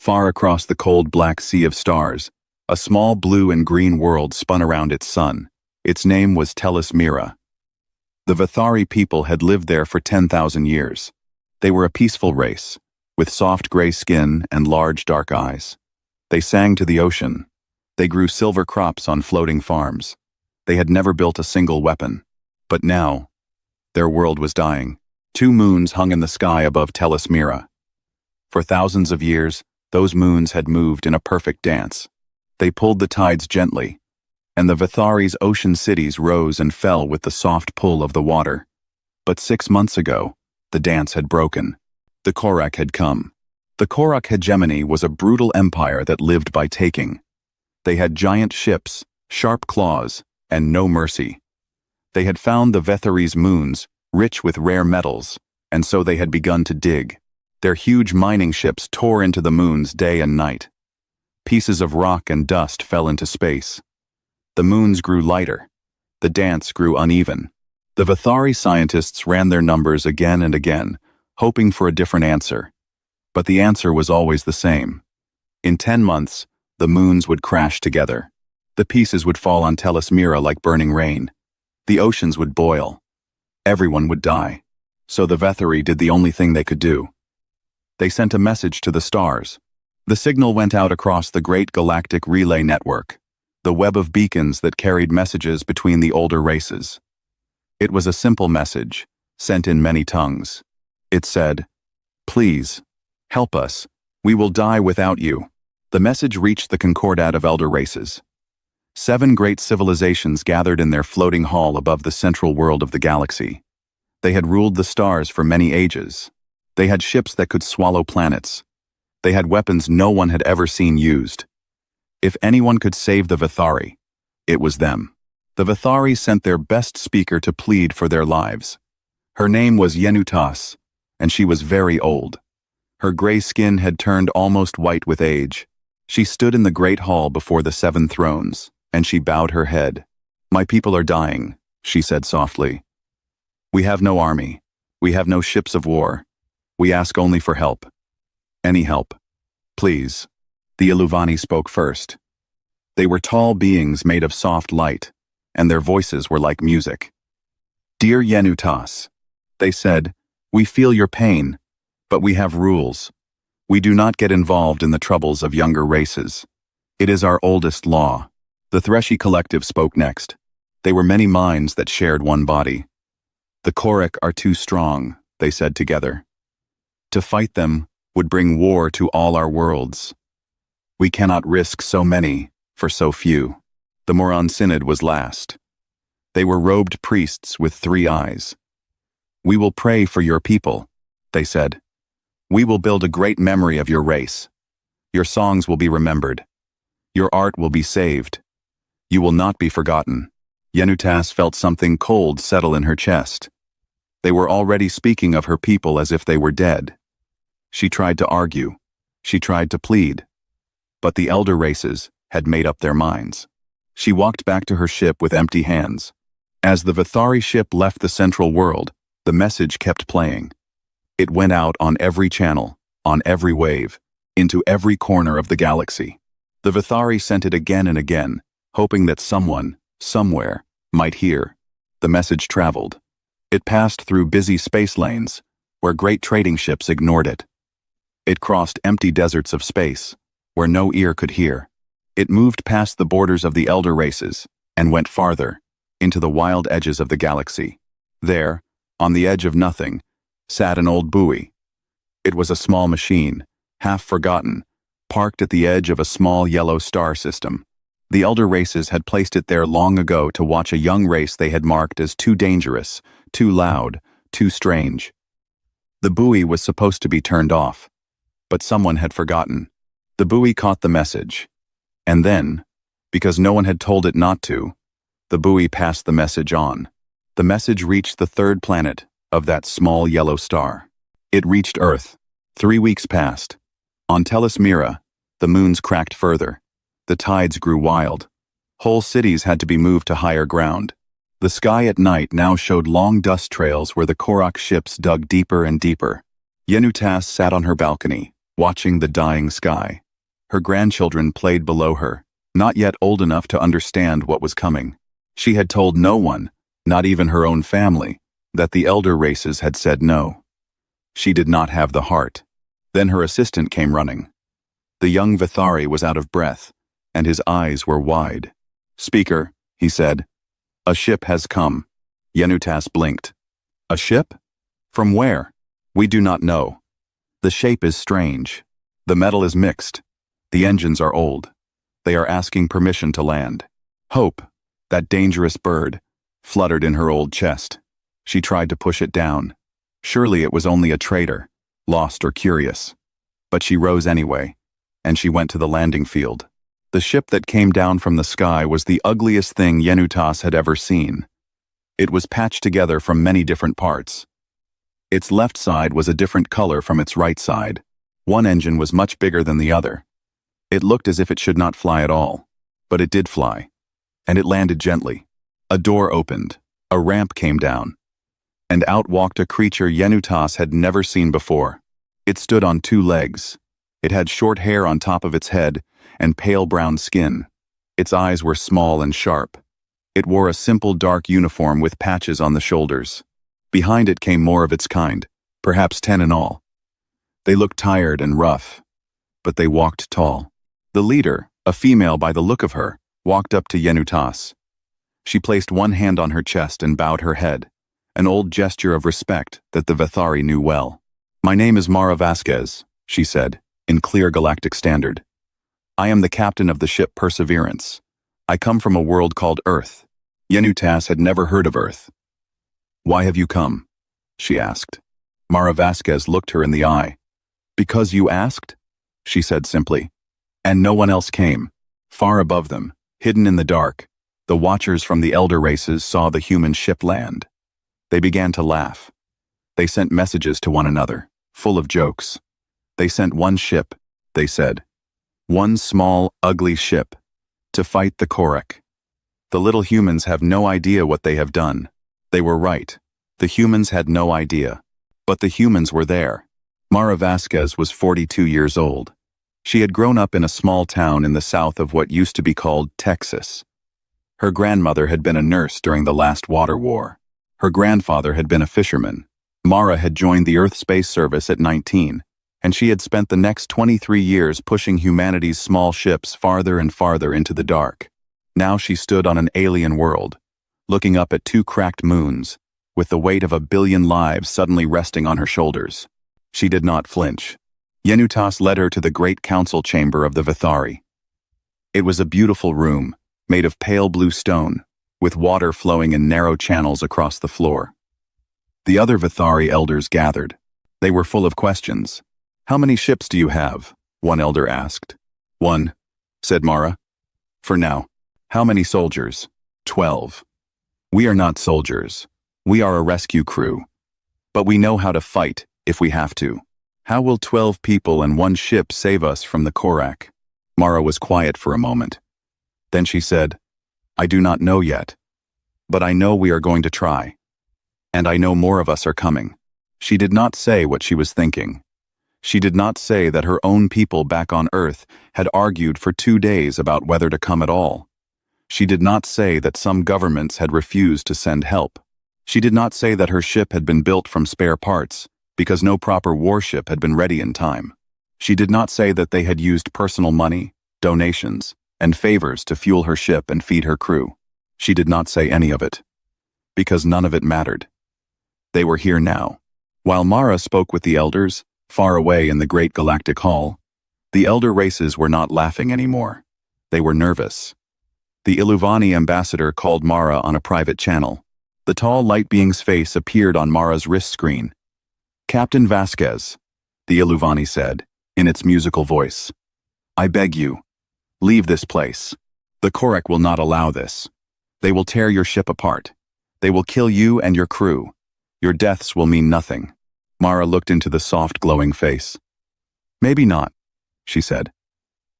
Far across the cold black sea of stars, a small blue and green world spun around its sun. Its name was Tellus Mira. The Vathari people had lived there for 10,000 years. They were a peaceful race, with soft gray skin and large dark eyes. They sang to the ocean. They grew silver crops on floating farms. They had never built a single weapon. But now, their world was dying. 2 moons hung in the sky above Tellus Mira. For thousands of years, those moons had moved in a perfect dance. They pulled the tides gently, and the Vathari's ocean cities rose and fell with the soft pull of the water. But 6 months ago, the dance had broken. The Korak had come. The Korak hegemony was a brutal empire that lived by taking. They had giant ships, sharp claws, and no mercy. They had found the Vathari's moons, rich with rare metals, and so they had begun to dig. Their huge mining ships tore into the moons day and night. Pieces of rock and dust fell into space. The moons grew lighter. The dance grew uneven. The Vathari scientists ran their numbers again and again, hoping for a different answer. But the answer was always the same. In 10 months, the moons would crash together. The pieces would fall on Tellus Mira like burning rain. The oceans would boil. Everyone would die. So the Vathari did the only thing they could do. They sent a message to the stars. The signal went out across the great galactic relay network, the web of beacons that carried messages between the older races. It was a simple message, sent in many tongues. It said, "Please, help us. We will die without you." The message reached the concordat of elder races. 7 great civilizations gathered in their floating hall above the central world of the galaxy. They had ruled the stars for many ages. They had ships that could swallow planets. They had weapons no one had ever seen used. If anyone could save the Vathari, it was them. The Vathari sent their best speaker to plead for their lives. Her name was Yenutas, and she was very old. Her gray skin had turned almost white with age. She stood in the great hall before the 7 thrones, and she bowed her head. "My people are dying," she said softly. "We have no army. We have no ships of war. We ask only for help. Any help. Please." The Iluvani spoke first. They were tall beings made of soft light, and their voices were like music. "Dear Yenutas," they said, "we feel your pain, but we have rules. We do not get involved in the troubles of younger races. It is our oldest law." The Threshi collective spoke next. They were many minds that shared one body. "The Korak are too strong," they said together. "To fight them would bring war to all our worlds. We cannot risk so many for so few." The Moran Synod was last. They were robed priests with 3 eyes. "We will pray for your people," they said. "We will build a great memory of your race. Your songs will be remembered. Your art will be saved. You will not be forgotten." Yenutas felt something cold settle in her chest. They were already speaking of her people as if they were dead. She tried to argue. She tried to plead. But the elder races had made up their minds. She walked back to her ship with empty hands. As the Vathari ship left the central world, the message kept playing. It went out on every channel, on every wave, into every corner of the galaxy. The Vathari sent it again and again, hoping that someone, somewhere, might hear. The message traveled. It passed through busy space lanes, where great trading ships ignored it. It crossed empty deserts of space, where no ear could hear. It moved past the borders of the elder races, and went farther, into the wild edges of the galaxy. There, on the edge of nothing, sat an old buoy. It was a small machine, half forgotten, parked at the edge of a small yellow star system. The elder races had placed it there long ago to watch a young race they had marked as too dangerous, too loud, too strange. The buoy was supposed to be turned off, but someone had forgotten. The buoy caught the message. And then, because no one had told it not to, the buoy passed the message on. The message reached the 3rd planet of that small yellow star. It reached Earth. 3 weeks passed. On Tellus Mira, the moons cracked further. The tides grew wild. Whole cities had to be moved to higher ground. The sky at night now showed long dust trails where the Korak ships dug deeper and deeper. Yenutas sat on her balcony, watching the dying sky. Her grandchildren played below her, not yet old enough to understand what was coming. She had told no one, not even her own family, that the elder races had said no. She did not have the heart. Then her assistant came running. The young Vithari was out of breath, and his eyes were wide. "Speaker," he said, "a ship has come." Yenutas blinked. "A ship? From where?" "We do not know. The shape is strange. The metal is mixed. The engines are old. They are asking permission to land." Hope, that dangerous bird, fluttered in her old chest. She tried to push it down. Surely it was only a traitor, lost or curious. But she rose anyway, and she went to the landing field. The ship that came down from the sky was the ugliest thing Yenutas had ever seen. It was patched together from many different parts. Its left side was a different color from its right side. One engine was much bigger than the other. It looked as if it should not fly at all, but it did fly, and it landed gently. A door opened, a ramp came down, and out walked a creature Yenutas had never seen before. It stood on two legs. It had short hair on top of its head and pale brown skin. Its eyes were small and sharp. It wore a simple dark uniform with patches on the shoulders. Behind it came more of its kind, perhaps 10 in all. They looked tired and rough, but they walked tall. The leader, a female by the look of her, walked up to Yenutas. She placed one hand on her chest and bowed her head, an old gesture of respect that the Vithari knew well. "My name is Mara Vasquez," she said, in clear galactic standard. "I am the captain of the ship Perseverance. I come from a world called Earth." Yenutas had never heard of Earth. "Why have you come?" she asked. Mara Vasquez looked her in the eye. "Because you asked?" she said simply. And no one else came. Far above them, hidden in the dark, the watchers from the elder races saw the human ship land. They began to laugh. They sent messages to one another, full of jokes. They sent one ship, they said. One small, ugly ship, to fight the Korek. The little humans have no idea what they have done. They were right. The humans had no idea. But the humans were there. Mara Vasquez was 42 years old. She had grown up in a small town in the south of what used to be called Texas. Her grandmother had been a nurse during the last water war. Her grandfather had been a fisherman. Mara had joined the Earth Space Service at 19, and she had spent the next 23 years pushing humanity's small ships farther and farther into the dark. Now she stood on an alien world, looking up at two cracked moons, with the weight of 1 billion lives suddenly resting on her shoulders. She did not flinch. Yenutas led her to the great council chamber of the Vithari. It was a beautiful room, made of pale blue stone, with water flowing in narrow channels across the floor. The other Vithari elders gathered. They were full of questions. "How many ships do you have?" one elder asked. "One," said Mara. "For now." "How many soldiers?" 12. "We are not soldiers. We are a rescue crew. But we know how to fight if we have to." "How will 12 people and one ship save us from the Korek?" Mara was quiet for a moment. Then she said, "I do not know yet. But I know we are going to try. And I know more of us are coming." She did not say what she was thinking. She did not say that her own people back on Earth had argued for 2 days about whether to come at all. She did not say that some governments had refused to send help. She did not say that her ship had been built from spare parts, because no proper warship had been ready in time. She did not say that they had used personal money, donations, and favors to fuel her ship and feed her crew. She did not say any of it, because none of it mattered. They were here now. While Mara spoke with the elders, far away in the great galactic hall, the elder races were not laughing anymore. They were nervous. The Iluvani ambassador called Mara on a private channel. The tall light being's face appeared on Mara's wrist screen. "Captain Vasquez," the Iluvani said, in its musical voice. "I beg you, leave this place. The Korek will not allow this. They will tear your ship apart. They will kill you and your crew. Your deaths will mean nothing." Mara looked into the soft, glowing face. "Maybe not," she said.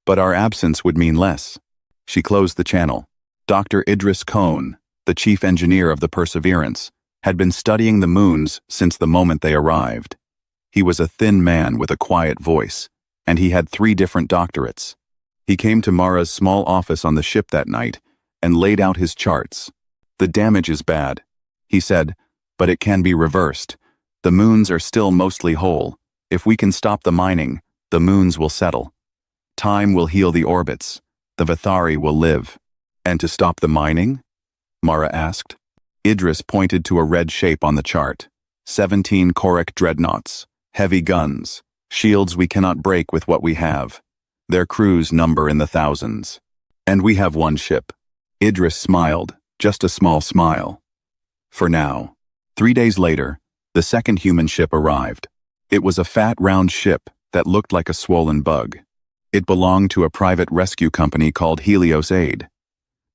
"But our absence would mean less." She closed the channel. Dr. Idris Cohn, the chief engineer of the Perseverance, had been studying the moons since the moment they arrived. He was a thin man with a quiet voice, and he had 3 different doctorates. He came to Mara's small office on the ship that night and laid out his charts. "The damage is bad," he said, "but it can be reversed. The moons are still mostly whole. If we can stop the mining, the moons will settle. Time will heal the orbits. The Vithari will live." "And to stop the mining?" Mara asked. Idris pointed to a red shape on the chart. 17 Korak dreadnoughts, heavy guns, shields we cannot break with what we have. Their crews number in the thousands. "And we have 1 ship." Idris smiled, just a small smile. "For now." 3 days later, the second human ship arrived. It was a fat, round ship that looked like a swollen bug. It belonged to a private rescue company called Helios Aid.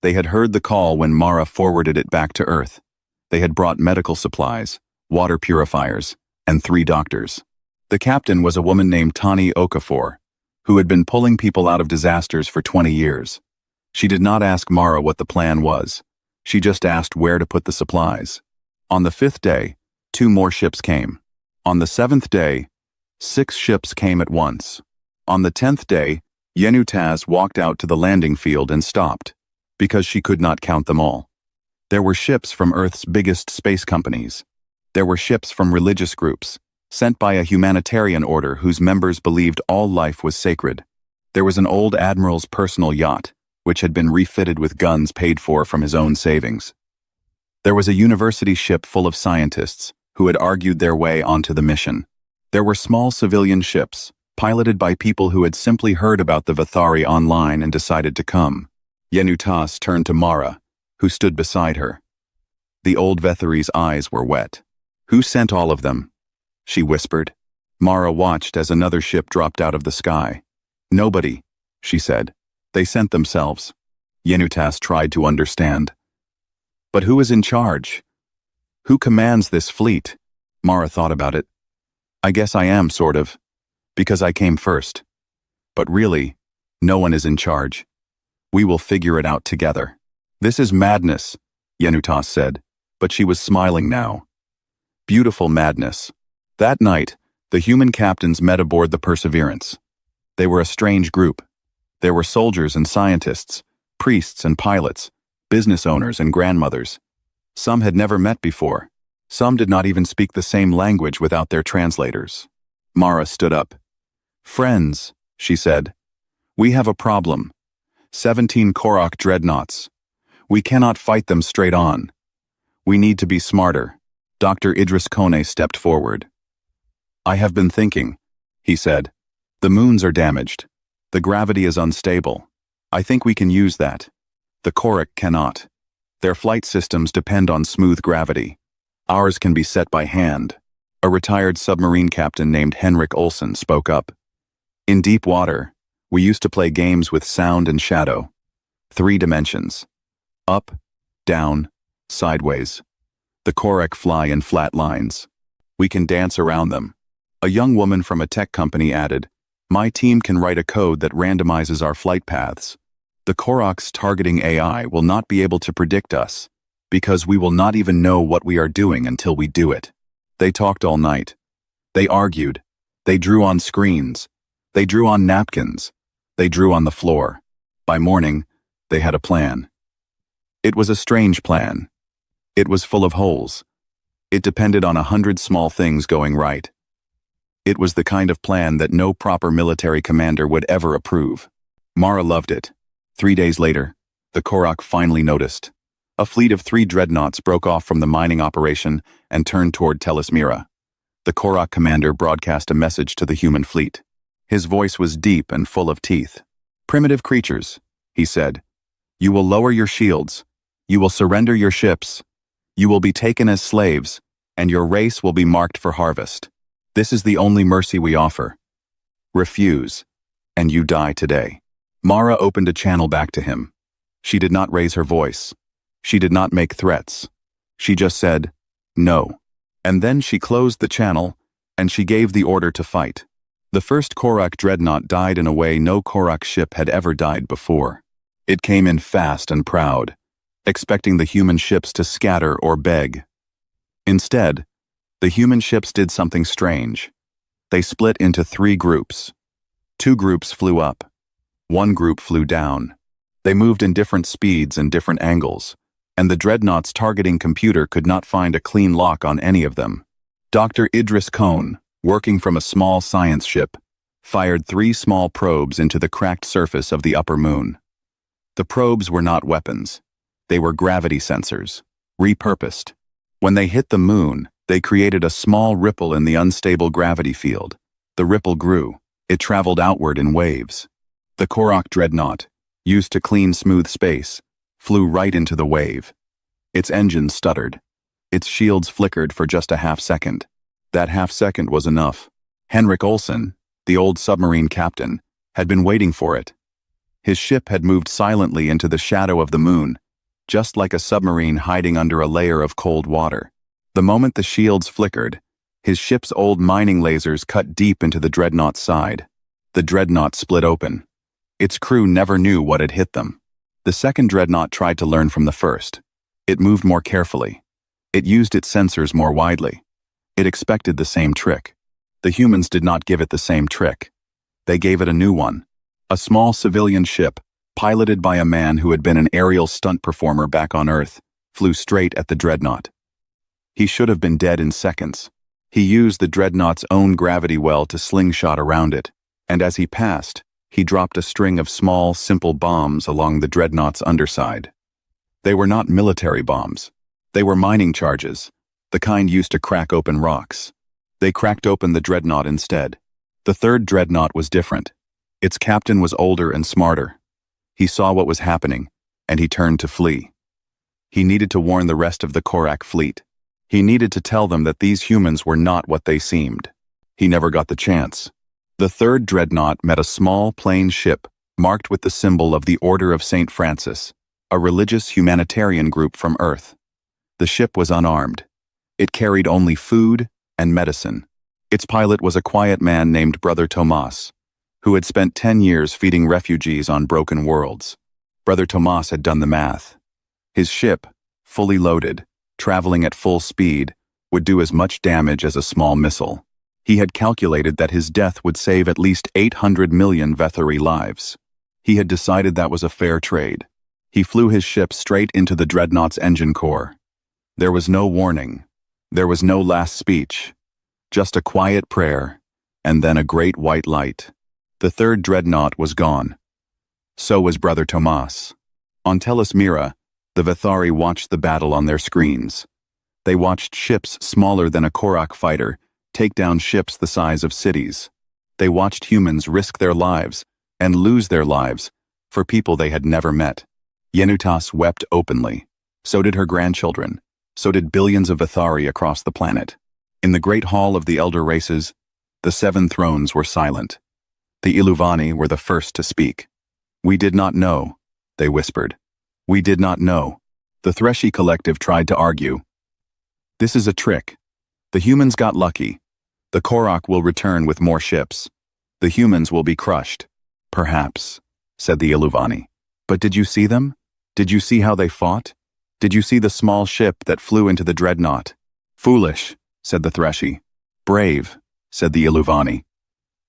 They had heard the call when Mara forwarded it back to Earth. They had brought medical supplies, water purifiers, and 3 doctors. The captain was a woman named Tani Okafor, who had been pulling people out of disasters for 20 years. She did not ask Mara what the plan was. She just asked where to put the supplies. On the 5th day, 2 more ships came. On the 7th day, 6 ships came at once. On the 10th day, Yenutaz walked out to the landing field and stopped, because she could not count them all. There were ships from Earth's biggest space companies. There were ships from religious groups, sent by a humanitarian order whose members believed all life was sacred. There was an old admiral's personal yacht, which had been refitted with guns paid for from his own savings. There was a university ship full of scientists who had argued their way onto the mission. There were small civilian ships, piloted by people who had simply heard about the Vithari online and decided to come. Yenutas turned to Mara, who stood beside her. The old Vethari's eyes were wet. "Who sent all of them?" she whispered. Mara watched as another ship dropped out of the sky. "Nobody," she said. "They sent themselves." Yenutas tried to understand. "But who is in charge? Who commands this fleet?" Mara thought about it. "I guess I am, sort of, because I came first. But really, no one is in charge. We will figure it out together." "This is madness," Yenutas said, but she was smiling now. Beautiful madness. That night, the human captains met aboard the Perseverance. They were a strange group. There were soldiers and scientists, priests and pilots, business owners and grandmothers. Some had never met before. Some did not even speak the same language without their translators. Mara stood up. "Friends," she said, "we have a problem. 17 Korak dreadnoughts. We cannot fight them straight on. We need to be smarter." Dr. Idris Kone stepped forward. "I have been thinking," he said. "The moons are damaged. The gravity is unstable. I think we can use that. The Korak cannot. Their flight systems depend on smooth gravity. Ours can be set by hand." A retired submarine captain named Henrik Olsen spoke up. "In deep water, we used to play games with sound and shadow. 3 dimensions. Up, down, sideways. The Korak fly in flat lines. We can dance around them." A young woman from a tech company added, "My team can write a code that randomizes our flight paths. The Korak's targeting AI will not be able to predict us, because we will not even know what we are doing until we do it." They talked all night. They argued. They drew on screens. They drew on napkins. They drew on the floor. By morning, they had a plan. It was a strange plan. It was full of holes. It depended on 100 small things going right. It was the kind of plan that no proper military commander would ever approve. Mara loved it. 3 days later, the Korak finally noticed. A fleet of 3 dreadnoughts broke off from the mining operation and turned toward Tellus Mira. The Korak commander broadcast a message to the human fleet. His voice was deep and full of teeth. "Primitive creatures," he said. "You will lower your shields. You will surrender your ships. You will be taken as slaves, and your race will be marked for harvest. This is the only mercy we offer. Refuse, and you die today." Mara opened a channel back to him. She did not raise her voice. She did not make threats. She just said, "No." And then she closed the channel, and she gave the order to fight. The first Korak dreadnought died in a way no Korak ship had ever died before. It came in fast and proud, expecting the human ships to scatter or beg. Instead, the human ships did something strange. They split into 3 groups. Two groups flew up. One group flew down. They moved in different speeds and different angles, and the dreadnought's targeting computer could not find a clean lock on any of them. Dr. Idris Cohn, working from a small science ship, fired 3 small probes into the cracked surface of the upper moon. The probes were not weapons. They were gravity sensors, repurposed. When they hit the moon, they created a small ripple in the unstable gravity field. The ripple grew. It traveled outward in waves. The Korak dreadnought, used to clean smooth space, flew right into the wave. Its engines stuttered. Its shields flickered for just a half-second. That half-second was enough. Henrik Olsen, the old submarine captain, had been waiting for it. His ship had moved silently into the shadow of the moon, just like a submarine hiding under a layer of cold water. The moment the shields flickered, his ship's old mining lasers cut deep into the dreadnought's side. The dreadnought split open. Its crew never knew what had hit them. The second dreadnought tried to learn from the first. It moved more carefully. It used its sensors more widely. It expected the same trick. The humans did not give it the same trick. They gave it a new one. A small civilian ship, piloted by a man who had been an aerial stunt performer back on Earth, flew straight at the dreadnought. He should have been dead in seconds. He used the dreadnought's own gravity well to slingshot around it, and as he passed, he dropped a string of small, simple bombs along the dreadnought's underside. They were not military bombs. They were mining charges, the kind used to crack open rocks. They cracked open the dreadnought instead. The third dreadnought was different. Its captain was older and smarter. He saw what was happening, and he turned to flee. He needed to warn the rest of the Korak fleet. He needed to tell them that these humans were not what they seemed. He never got the chance. The third dreadnought met a small, plain ship marked with the symbol of the Order of St. Francis, a religious humanitarian group from Earth. The ship was unarmed. It carried only food and medicine. Its pilot was a quiet man named Brother Tomas, who had spent 10 years feeding refugees on broken worlds. Brother Tomas had done the math. His ship, fully loaded, traveling at full speed, would do as much damage as a small missile. He had calculated that his death would save at least 800 million Vethari lives. He had decided that was a fair trade. He flew his ship straight into the dreadnought's engine core. There was no warning. There was no last speech. Just a quiet prayer, and then a great white light. The third dreadnought was gone. So was Brother Tomas. On Tellus Mira, the Vethari watched the battle on their screens. They watched ships smaller than a Korak fighter take down ships the size of cities. They watched humans risk their lives and lose their lives for people they had never met. Yenutas wept openly. So did her grandchildren. So did billions of Vethari across the planet. In the great hall of the elder races, the 7 thrones were silent. The Iluvani were the first to speak. "We did not know," they whispered. "We did not know." The Threshi collective tried to argue. "This is a trick. The humans got lucky. The Korak will return with more ships. The humans will be crushed." "Perhaps," said the Iluvani. "But did you see them? Did you see how they fought? Did you see the small ship that flew into the dreadnought?" "Foolish," said the Threshi. "Brave," said the Iluvani.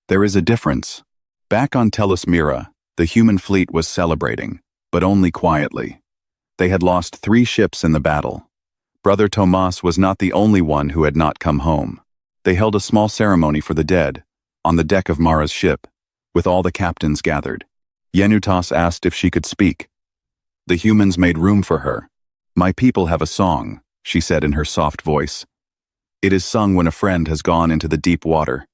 "There is a difference." Back on Tellus Mira, the human fleet was celebrating, but only quietly. They had lost 3 ships in the battle. Brother Tomas was not the only one who had not come home. They held a small ceremony for the dead, on the deck of Mara's ship, with all the captains gathered. Yenutas asked if she could speak. The humans made room for her. "My people have a song," she said in her soft voice. "It is sung when a friend has gone into the deep water.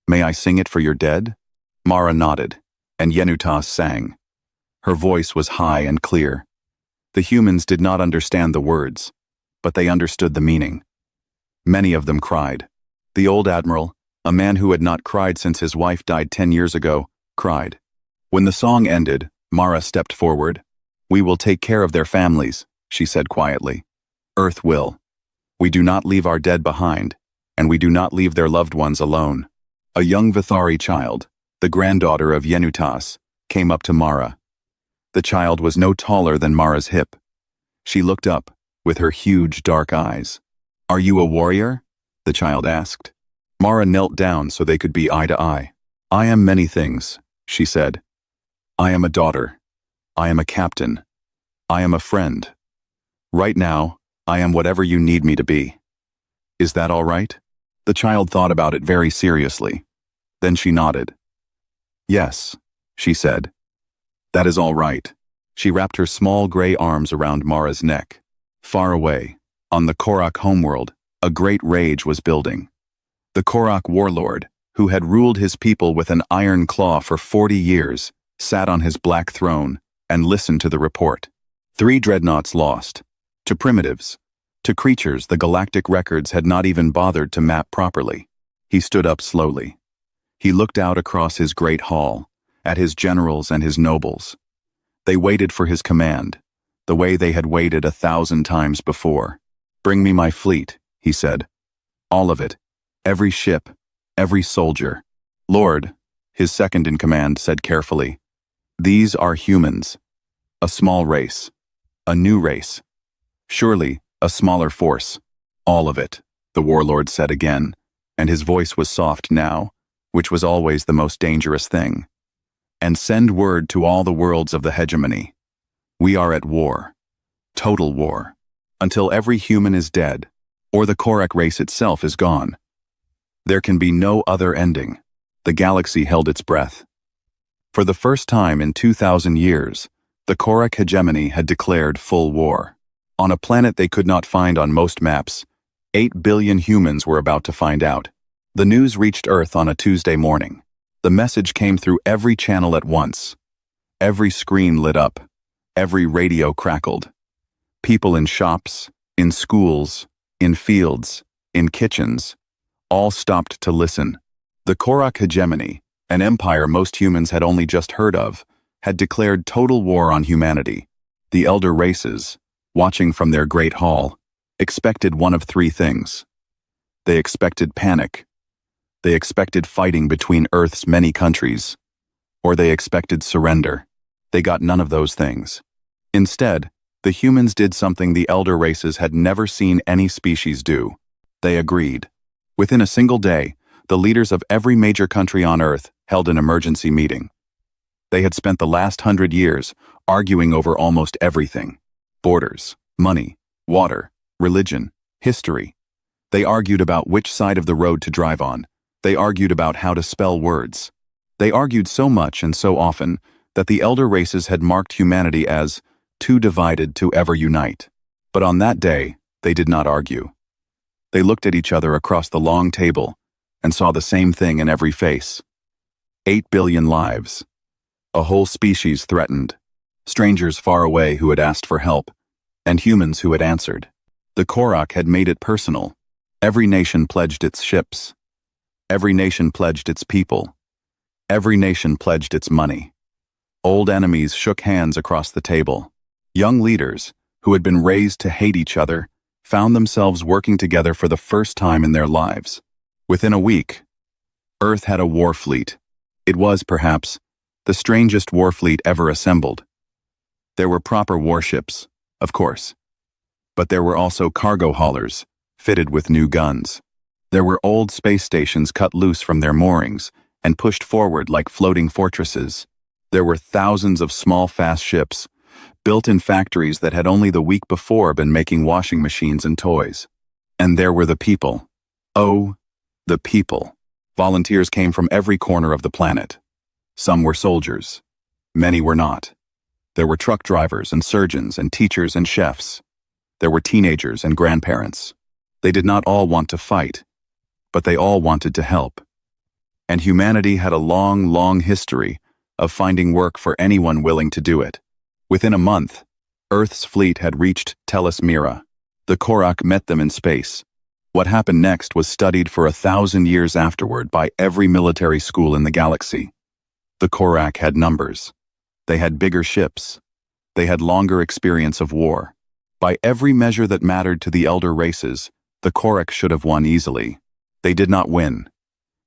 May I sing it for your dead?" Mara nodded, and Yenutas sang. Her voice was high and clear. The humans did not understand the words, but they understood the meaning. Many of them cried. The old admiral, a man who had not cried since his wife died 10 years ago, cried. When the song ended, Mara stepped forward. "We will take care of their families," she said quietly. "Earth will. We do not leave our dead behind, and we do not leave their loved ones alone." A young Vethari child, the granddaughter of Yenutas, came up to Mara. The child was no taller than Mara's hip. She looked up, with her huge dark eyes. "Are you a warrior?" the child asked. Mara knelt down so they could be eye to eye. I am many things, she said. I am a daughter. I am a captain. I am a friend. Right now, I am whatever you need me to be. Is that all right? The child thought about it very seriously. Then she nodded. Yes, she said. That is all right. She wrapped her small gray arms around Mara's neck. Far away, on the Korak homeworld, a great rage was building. The Korak warlord, who had ruled his people with an iron claw for 40 years, sat on his black throne and listened to the report. 3 dreadnoughts lost. To primitives. To creatures the galactic records had not even bothered to map properly. He stood up slowly. He looked out across his great hall, at his generals and his nobles. They waited for his command, the way they had waited 1,000 times before. Bring me my fleet, he said. All of it. Every ship. Every soldier. Lord, his second-in-command said carefully, these are humans. A small race. A new race. Surely, a smaller force. All of it, the warlord said again, and his voice was soft now, which was always the most dangerous thing. And send word to all the worlds of the hegemony. We are at war. Total war. Until every human is dead, or the Korak race itself is gone. There can be no other ending. The galaxy held its breath. For the first time in 2,000 years, the Korak hegemony had declared full war. On a planet they could not find on most maps, 8 billion humans were about to find out. The news reached Earth on a Tuesday morning. The message came through every channel at once. Every screen lit up. Every radio crackled. People in shops, in schools, in fields, in kitchens, all stopped to listen. The Korak hegemony, an empire most humans had only just heard of, had declared total war on humanity. The elder races, watching from their great hall, expected one of 3 things. They expected panic. They expected fighting between Earth's many countries. Or they expected surrender. They got none of those things. Instead, the humans did something the elder races had never seen any species do. They agreed. Within a single day, the leaders of every major country on Earth held an emergency meeting. They had spent the last 100 years arguing over almost everything. Borders, money, water, religion, history. They argued about which side of the road to drive on. They argued about how to spell words. They argued so much and so often that the elder races had marked humanity as too divided to ever unite. But on that day, they did not argue. They looked at each other across the long table and saw the same thing in every face. 8 billion lives. A whole species threatened. Strangers far away who had asked for help, and humans who had answered. The Korak had made it personal. Every nation pledged its ships. Every nation pledged its people. Every nation pledged its money. Old enemies shook hands across the table. Young leaders, who had been raised to hate each other, found themselves working together for the first time in their lives. Within a week, Earth had a war fleet. It was, perhaps, the strangest war fleet ever assembled. There were proper warships, of course. But there were also cargo haulers, fitted with new guns. There were old space stations cut loose from their moorings and pushed forward like floating fortresses. There were thousands of small, fast ships, built in factories that had only the week before been making washing machines and toys. And there were the people. Oh, the people. Volunteers came from every corner of the planet. Some were soldiers. Many were not. There were truck drivers and surgeons and teachers and chefs. There were teenagers and grandparents. They did not all want to fight, but they all wanted to help. And humanity had a long, long history of finding work for anyone willing to do it. Within a month, Earth's fleet had reached Tellus Mira. The Korak met them in space. What happened next was studied for 1,000 years afterward by every military school in the galaxy. The Korak had numbers. They had bigger ships. They had longer experience of war. By every measure that mattered to the elder races, the Korak should have won easily. They did not win.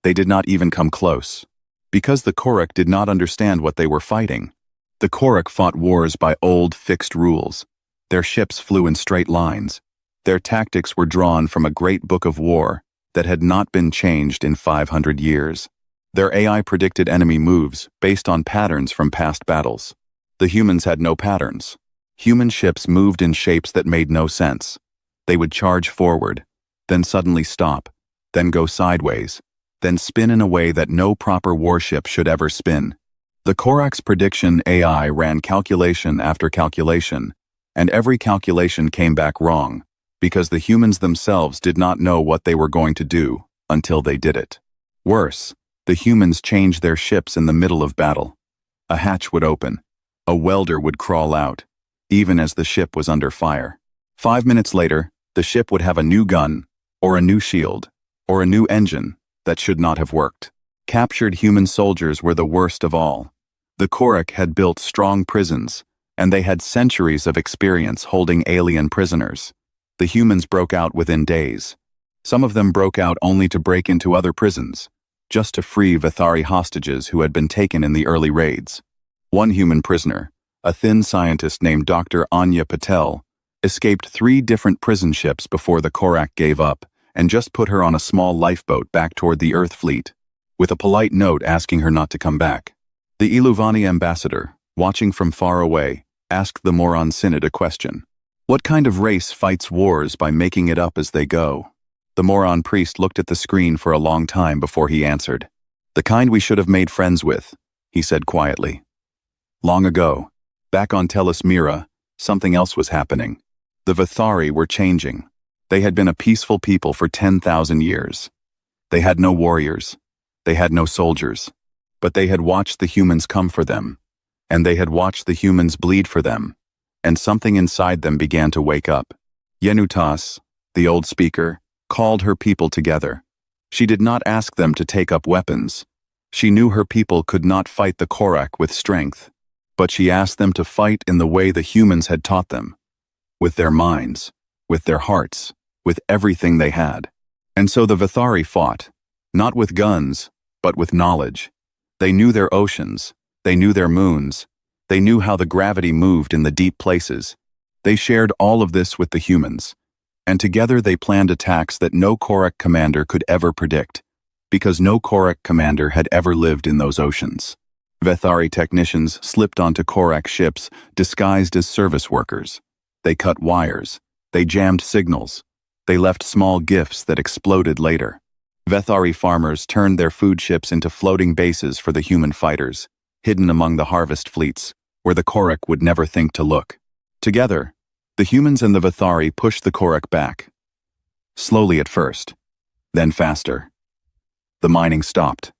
They did not even come close. Because the Korak did not understand what they were fighting. The Korak fought wars by old, fixed rules. Their ships flew in straight lines. Their tactics were drawn from a great book of war that had not been changed in 500 years. Their AI predicted enemy moves based on patterns from past battles. The humans had no patterns. Human ships moved in shapes that made no sense. They would charge forward, then suddenly stop, then go sideways, then spin in a way that no proper warship should ever spin. The Korak's prediction AI ran calculation after calculation, and every calculation came back wrong, because the humans themselves did not know what they were going to do until they did it. Worse, the humans changed their ships in the middle of battle. A hatch would open. A welder would crawl out, even as the ship was under fire. 5 minutes later, the ship would have a new gun, or a new shield, or a new engine that should not have worked. Captured human soldiers were the worst of all. The Korak had built strong prisons, and they had centuries of experience holding alien prisoners. The humans broke out within days. Some of them broke out only to break into other prisons, just to free Vithari hostages who had been taken in the early raids. One human prisoner, a thin scientist named Dr. Anya Patel, escaped 3 different prison ships before the Korak gave up and just put her on a small lifeboat back toward the Earth fleet, with a polite note asking her not to come back. The Iluvani ambassador, watching from far away, asked the moron Synod a question. What kind of race fights wars by making it up as they go? The moron priest looked at the screen for a long time before he answered. The kind we should have made friends with, he said quietly. Long ago, back on Tellus Mira, something else was happening. The Vithari were changing. They had been a peaceful people for 10,000 years. They had no warriors. They had no soldiers. But they had watched the humans come for them. And they had watched the humans bleed for them. And something inside them began to wake up. Yenutas, the old speaker, called her people together. She did not ask them to take up weapons. She knew her people could not fight the Korak with strength. But she asked them to fight in the way the humans had taught them. With their minds, with their hearts, with everything they had. And so the Vithari fought, not with guns, but with knowledge. They knew their oceans, they knew their moons, they knew how the gravity moved in the deep places. They shared all of this with the humans. And together they planned attacks that no Korak commander could ever predict, because no Korak commander had ever lived in those oceans. Vithari technicians slipped onto Korak ships disguised as service workers. They cut wires. They jammed signals. They left small gifts that exploded later. Vithari farmers turned their food ships into floating bases for the human fighters, hidden among the harvest fleets, where the Korak would never think to look. Together, the humans and the Vithari pushed the Korak back. Slowly at first, then faster. The mining stopped.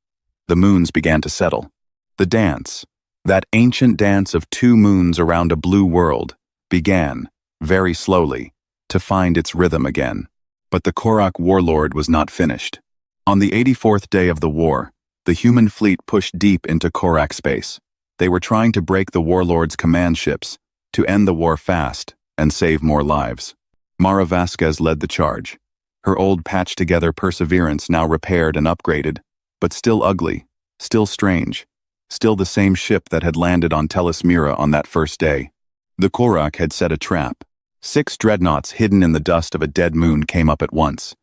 The moons began to settle. The dance, that ancient dance of 2 moons around a blue world, began, very slowly, to find its rhythm again. But the Korak warlord was not finished. On the 84th day of the war, the human fleet pushed deep into Korak space. They were trying to break the warlord's command ships, to end the war fast and save more lives. Mara Vasquez led the charge. Her old patched-together Perseverance now repaired and upgraded, but still ugly, still strange, still the same ship that had landed on Tellus Mira on that first day. The Korak had set a trap. 6 dreadnoughts hidden in the dust of a dead moon came up at once.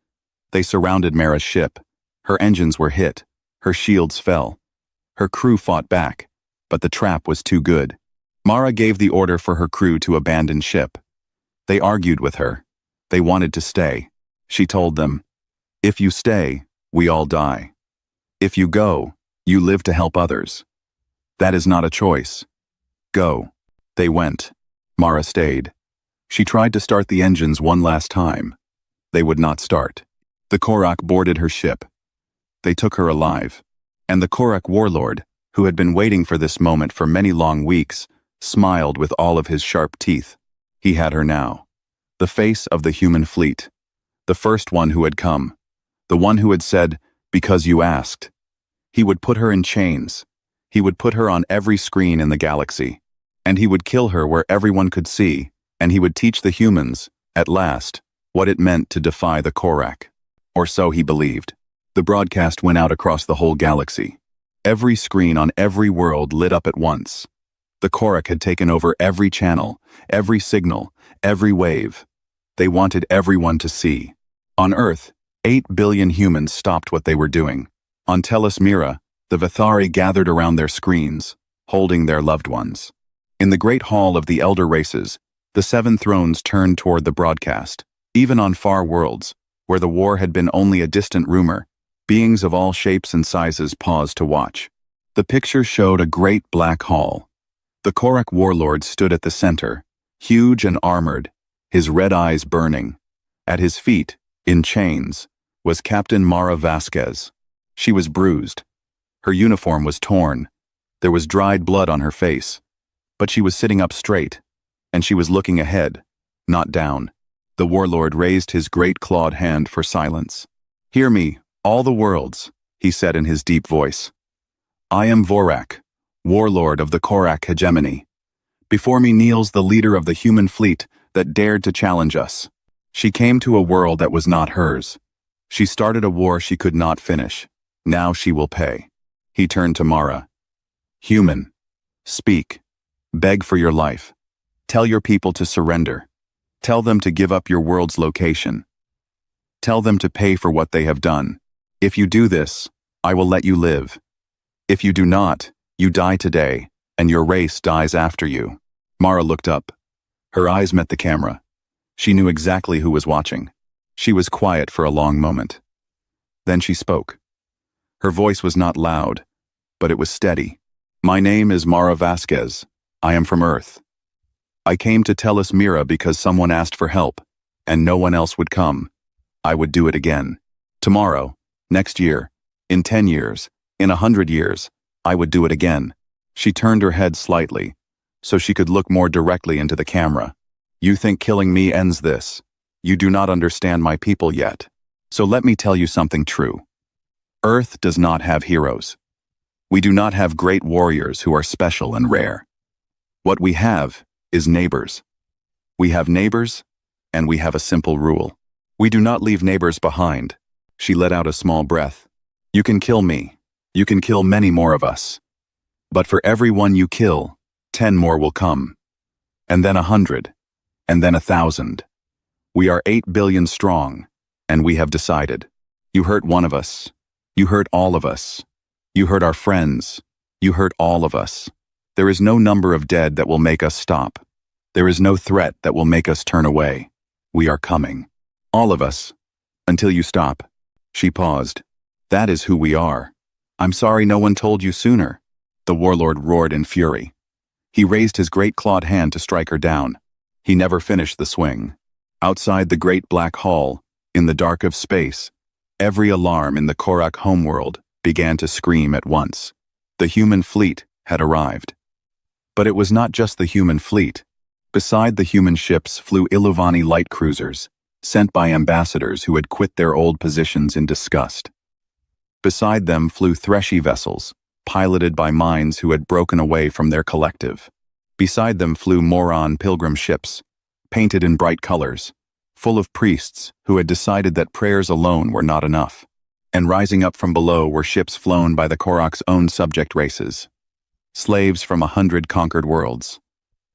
They surrounded Mara's ship. Her engines were hit. Her shields fell. Her crew fought back, but the trap was too good. Mara gave the order for her crew to abandon ship. They argued with her. They wanted to stay. She told them, "If you stay, we all die. If you go, you live to help others. That is not a choice. Go." They went. Mara stayed. She tried to start the engines one last time. They would not start. The Korak boarded her ship. They took her alive. And the Korak warlord, who had been waiting for this moment for many long weeks, smiled with all of his sharp teeth. He had her now. The face of the human fleet. The first one who had come. The one who had said, "Because you asked." He would put her in chains. He would put her on every screen in the galaxy. And he would kill her where everyone could see, and he would teach the humans, at last, what it meant to defy the Korak. Or so he believed. The broadcast went out across the whole galaxy. Every screen on every world lit up at once. The Korak had taken over every channel, every signal, every wave. They wanted everyone to see. On Earth, 8 billion humans stopped what they were doing. On Tellus Mira, The Vithari gathered around their screens, holding their loved ones. In the great hall of the elder races, the seven thrones turned toward the broadcast. Even on far worlds, where the war had been only a distant rumor, beings of all shapes and sizes paused to watch. The picture showed a great black hall. The Korak warlord stood at the center, huge and armored, his red eyes burning. At his feet, in chains, was Captain Mara Vasquez. She was bruised. Her uniform was torn. There was dried blood on her face. But she was sitting up straight, and she was looking ahead, not down. The warlord raised his great clawed hand for silence. "Hear me, all the worlds," he said in his deep voice. "I am Vorak, warlord of the Korak hegemony. Before me kneels the leader of the human fleet that dared to challenge us. She came to a world that was not hers. She started a war she could not finish. Now she will pay." He turned to Mara. "Human, speak. Beg for your life. Tell your people to surrender. Tell them to give up your world's location. Tell them to pay for what they have done. If you do this, I will let you live. If you do not, you die today, and your race dies after you." Mara looked up. Her eyes met the camera. She knew exactly who was watching. She was quiet for a long moment. Then she spoke. Her voice was not loud, but it was steady. "My name is Mara Vasquez. I am from Earth. I came to Tellus Mira because someone asked for help, and no one else would come. I would do it again. Tomorrow, next year, in 10 years, in 100 years, I would do it again." She turned her head slightly, so she could look more directly into the camera. "You think killing me ends this. You do not understand my people yet. So let me tell you something true. Earth does not have heroes. We do not have great warriors who are special and rare. What we have is neighbors. We have neighbors, and we have a simple rule. We do not leave neighbors behind." She let out a small breath. "You can kill me. You can kill many more of us. But for every one you kill, 10 more will come. And then 100. And then 1,000. We are 8 billion strong, and we have decided. You hurt one of us. You hurt all of us. You hurt our friends. You hurt all of us. There is no number of dead that will make us stop. There is no threat that will make us turn away. We are coming. All of us. Until you stop." She paused. "That is who we are. I'm sorry no one told you sooner." The warlord roared in fury. He raised his great clawed hand to strike her down. He never finished the swing. Outside the great black hall, in the dark of space, every alarm in the Korak homeworld began to scream at once. The human fleet had arrived. But it was not just the human fleet. Beside the human ships flew Iluvani light cruisers, sent by ambassadors who had quit their old positions in disgust. Beside them flew Threshi vessels, piloted by minds who had broken away from their collective. Beside them flew Moron pilgrim ships, painted in bright colors, full of priests who had decided that prayers alone were not enough. And rising up from below were ships flown by the Korak's own subject races. Slaves from 100 conquered worlds.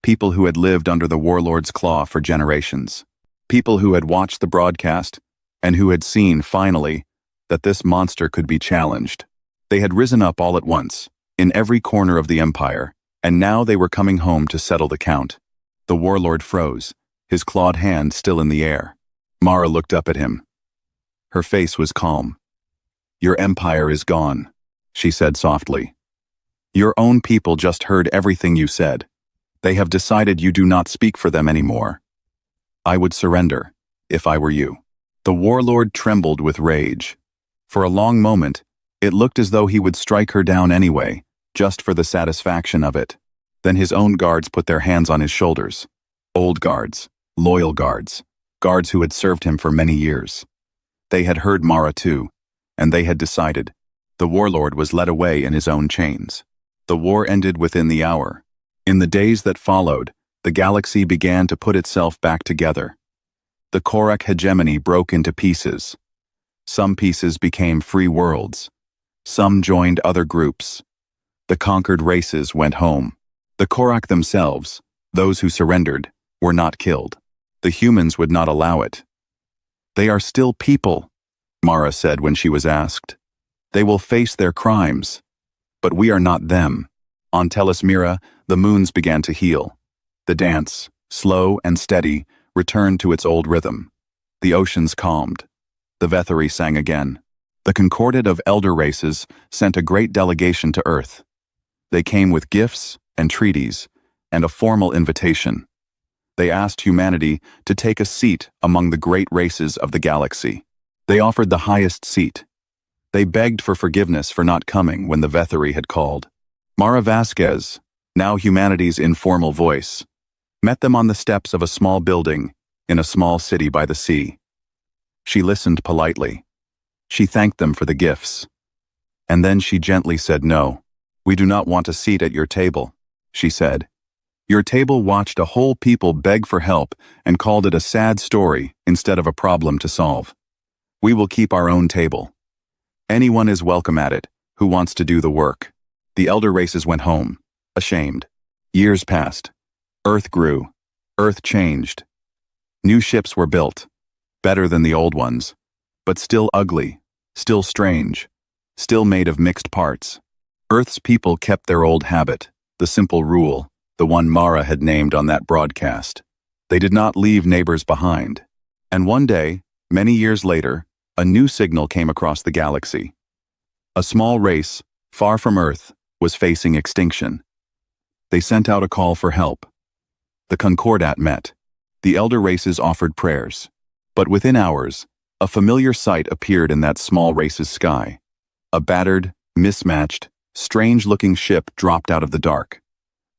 People who had lived under the warlord's claw for generations. People who had watched the broadcast and who had seen, finally, that this monster could be challenged. They had risen up all at once, in every corner of the empire, and now they were coming home to settle the count. The warlord froze, his clawed hand still in the air. Mara looked up at him. Her face was calm. "Your empire is gone," she said softly. "Your own people just heard everything you said. They have decided you do not speak for them anymore. I would surrender, if I were you." The warlord trembled with rage. For a long moment, it looked as though he would strike her down anyway, just for the satisfaction of it. Then his own guards put their hands on his shoulders. Old guards, loyal guards, guards who had served him for many years. They had heard Mara too, and they had decided. The warlord was led away in his own chains. The war ended within the hour. In the days that followed, the galaxy began to put itself back together. The Korak hegemony broke into pieces. Some pieces became free worlds. Some joined other groups. The conquered races went home. The Korak themselves, those who surrendered, were not killed. The humans would not allow it. "They are still people," Mara said when she was asked. "They will face their crimes. But we are not them. On Tellus Mira, the moons began to heal. The dance, slow and steady, returned to its old rhythm. The oceans calmed. The Vethari sang again. The Concordat of elder races sent a great delegation to Earth. They came with gifts and treaties and a formal invitation. They asked humanity to take a seat among the great races of the galaxy. They offered the highest seat. They begged for forgiveness for not coming when the Vethari had called. Mara Vasquez, now humanity's informal voice, met them on the steps of a small building in a small city by the sea. She listened politely. She thanked them for the gifts. And then she gently said, "No, we do not want a seat at your table," she said. "Your table watched a whole people beg for help and called it a sad story instead of a problem to solve. We will keep our own table. Anyone is welcome at it who wants to do the work." The elder races went home, ashamed. Years passed. Earth grew. Earth changed. New ships were built, better than the old ones, but still ugly, still strange, still made of mixed parts. Earth's people kept their old habit, the simple rule, the one Mara had named on that broadcast. They did not leave neighbors behind. And one day, many years later, a new signal came across the galaxy. A small race, far from Earth, was facing extinction. They sent out a call for help. The Concordat met. The elder races offered prayers. But within hours, a familiar sight appeared in that small race's sky. A battered, mismatched, strange-looking ship dropped out of the dark.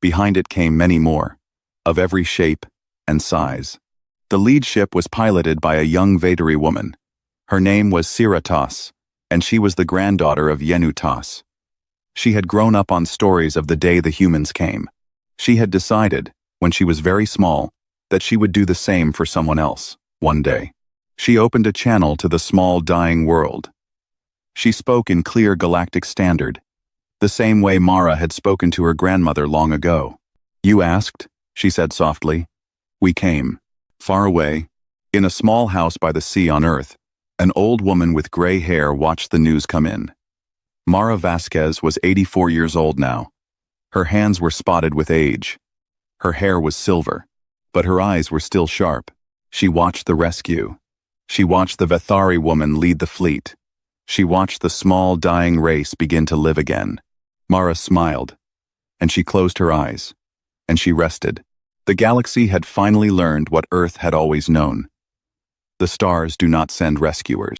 Behind it came many more, of every shape and size. The lead ship was piloted by a young Vadari woman. Her name was Siratas, and she was the granddaughter of Yenutas. She had grown up on stories of the day the humans came. She had decided, when she was very small, that she would do the same for someone else, one day. She opened a channel to the small dying world. She spoke in clear galactic standard, the same way Mara had spoken to her grandmother long ago. "You asked," she said softly. "We came." Far away, in a small house by the sea on Earth, an old woman with gray hair watched the news come in. Mara Vasquez was 84 years old now. Her hands were spotted with age. Her hair was silver, but her eyes were still sharp. She watched the rescue. She watched the Vethari woman lead the fleet. She watched the small dying race begin to live again. Mara smiled, and she closed her eyes, and she rested. The galaxy had finally learned what Earth had always known. The stars do not send rescuers.